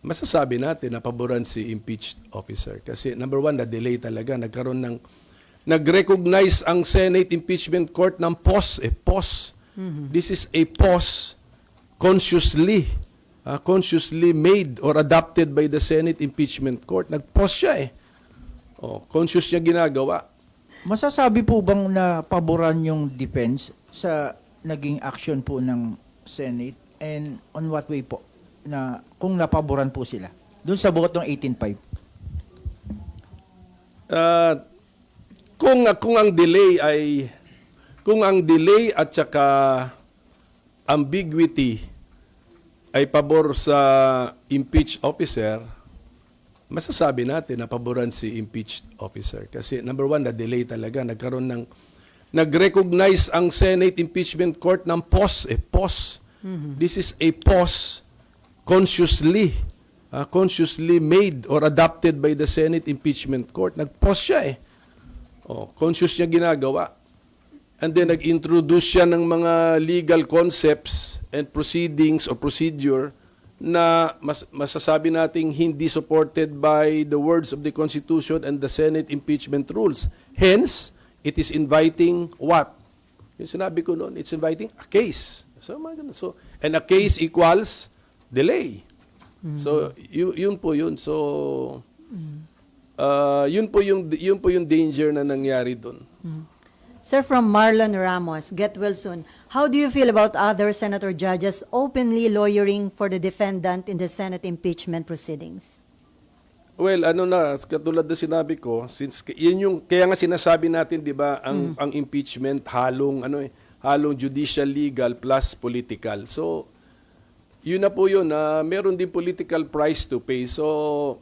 masasabi natin na paboran si impeached officer. Kasi number one, na-delay talaga. Nag-recognize ang Senate Impeachment Court ng pause. Pause. This is a pause consciously made or adopted by the Senate Impeachment Court. Nag-pause siya conscious niya ginagawa. Masasabi po bang na paboran yung defense sa naging action po ng Senate, and on what way po na kung napaboran po sila doon sa buot ng 18.5? Kung ang delay at saka ambiguity ay pabor sa impeached officer, masasabi natin na paboran si impeached officer. Kasi number one, na-delay talaga. Nag-recognize ang Senate Impeachment Court ng pause. Pause. This is a pause consciously made or adopted by the Senate Impeachment Court. Nag-pause siya conscious niya ginagawa. And then nag-introduce siya ng mga legal concepts and proceedings or procedure na masasabi nating hindi supported by the words of the Constitution and the Senate impeachment rules. Hence, it is inviting what? Yung sinabi ko noon, it's inviting a case. And a case equals delay. So, yun po yun. So, yun po yung danger na nangyari doon. Sir, from Marlon Ramos, get well soon. How do you feel about other senator judges openly lawyering for the defendant in the Senate impeachment proceedings? Well, katulad na sinabi ko, since yun yung kaya nga sinasabi natin, 'di ba, ang impeachment halong judicial legal plus political. So, yun na po yun, meron din political price to pay. So,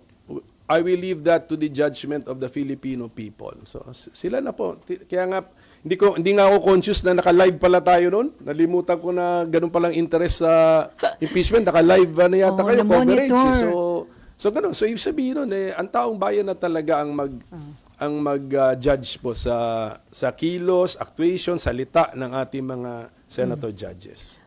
I will leave that to the judgment of the Filipino people. So, sila na po. Kaya nga hindi nga ako conscious na naka-live pala tayo noon. Nalimutan ko na ganun palang interest sa impeachment. Naka-live na yata kayo, coverage. So ganun. So ibig sabihin nun, ang taong bayan na talaga ang mag-judge po sa kilos, actuation, salita ng ating mga senator judges.